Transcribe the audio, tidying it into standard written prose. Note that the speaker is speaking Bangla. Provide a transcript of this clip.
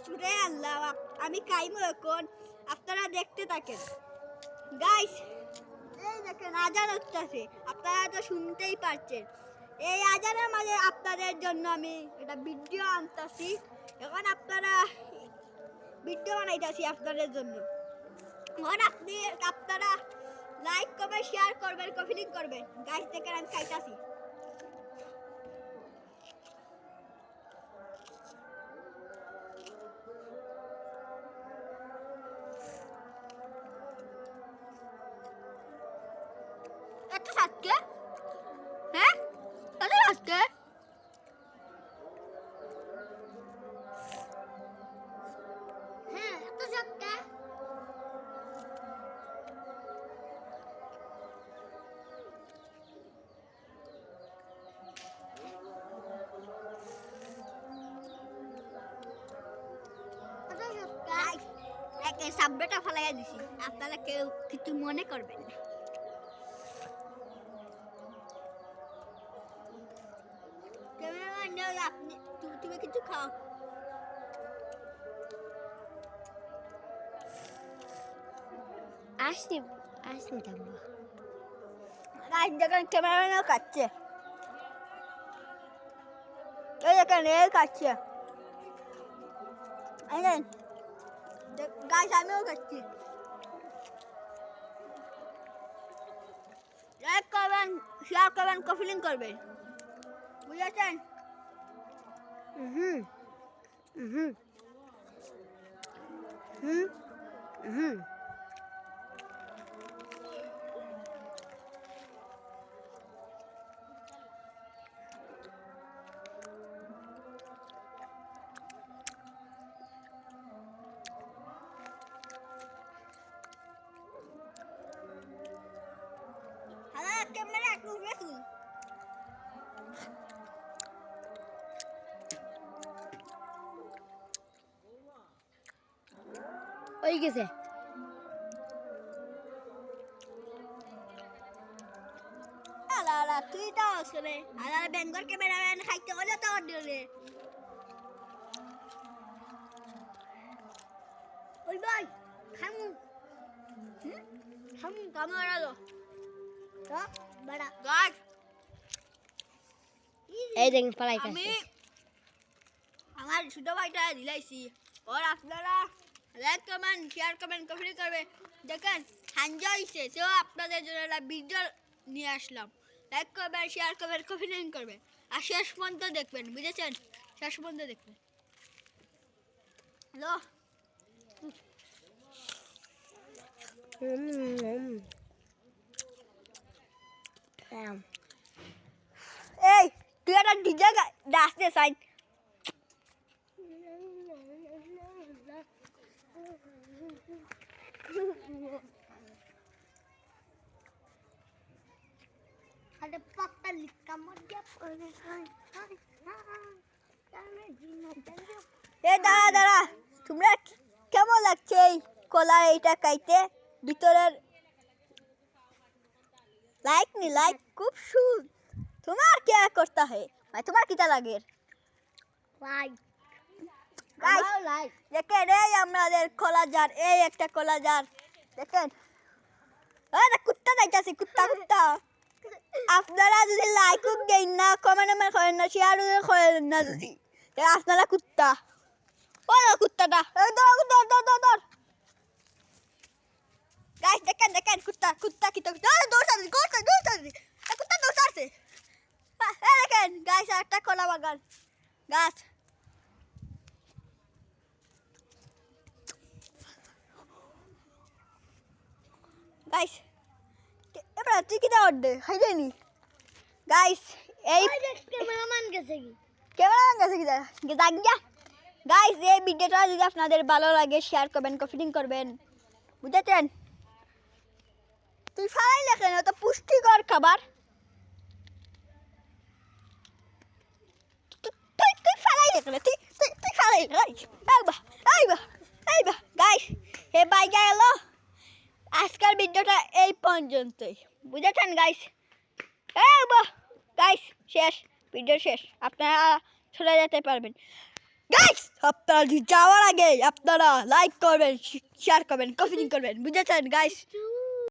সুরে আল্লাহ আমি কাইমু এখন আপনারা দেখতে থাকেন গাইস। এই দেখেন আজান হচ্ছে, আপনারা তো শুনতেই পাচ্ছেন। এই আজানের মাঝে আপনাদের জন্য আমি একটা ভিডিও আনতাছি। এখন আপনারা ভিডিও বানাইতাছি আপনাদের জন্য। এখন আপনারা লাইক করবেন, শেয়ার করবেন, কমেন্ট করবেন। গাইস দেখেন আমি খাইতাছি। এত সাতকে হ্যাঁ এত সাতকে হ্যাঁ এত সাতকে সাবটা ফেলাইয়া দিছি, আপনারা কেউ কিছু মনে করবেন না। আপনি তুমি কিছু খাও। আসি আসি থাকবো। গাইস দেখেন ক্যামেরাম্যানও কাটছে, এই দেখেন এই কাটছে। গাইস আমিও কাটছি। লাইক করবেন, শেয়ার করবেন, কমেন্ট করবেন, বুঝেছেন? হুম হুম হুম হুম ক্যামেরা একটু উপরে তুল। ওই গেছে। আলা তুই তো আসলে আলা বেঙ্গল ক্যামেরাম্যান খাইতে হলে তো দিলে। ওই ভাই খামু খামু ক্যামেরা লো তো বড় গাছ। এই দেখেন পালাই আমি আমার ছোট ভাইটা দিলাইছি, ওর আপনারা লাইক করবেন, শেয়ার করবেন, কমেন্ট করবেন। দেখেন হাঞ্জা হইছে, সেও আপনাদের জন্য একটা ভিডিও নিয়ে আসলাম। লাইক করবেন, শেয়ার করবেন, কমেন্ট করবেন, আর শেষ পর্যন্ত দেখবেন, বুঝেছেন? শেষ পর্যন্ত দেখবেন। হ্যালো এই তুই একটা ডিজে ডাসতে সাইন। ada pakta kamar dia pare এই দাঁড়া দাঁড়া, তোমরা কেমন লাগছে এই কলা এইটা খাইতে? ভিতরের লাইক নি লাইক খুব সুদ। তোমার क्या करता है भाई, তোমার কিটা লাগে? লাইক গাইস লাইক দেখেন এই আমাদের কলা জার, এই একটা কলা জার দেখেন। আরে কুত্তা যাইতাছে, কুত্তা কুত্তা। আপনারা যদি লাইক দেন না, কমেন্ট করেন না, শেয়ার করেন না, যদি আপনারা কুত্তা। ওই কুত্তাটা দৌড়। গাইস দেখেন দেখেন কুত্তা কুত্তা কি তো দৌড়াচ্ছে কুত্তা দৌড়াচ্ছে। দেখেন গাইস একটা কলা বাগান গাছ। গাইস এবার তুই কি দাও দে খাই দেনি গাইস। এই ক্যামেরাম্যান গেছে কি? ক্যামেরাম্যান গেছে কি যা গিয়া। গাইস এই ভিডিওটা যদি আপনাদের ভালো লাগে শেয়ার করবেন, কমেন্ট করবেন, বুঝেছেন? তুই ফালাইলে কেন? তো পুষ্টিকর খাবার। তুই ফালাইলে কেন? তুই ফালাইলে গাইস হে বাই গেল। আজকের ভিডিওটা এই পর্যন্তই, বুঝেছেন গাইস? গাইস শেষ, ভিডিও শেষ, আপনারা চলে যেতে পারবেন গাইস। আপনারা যাওয়ার আগে আপনারা লাইক করবেন, শেয়ার করবেন, কমেন্ট করবেন, বুঝেছেন গাইস?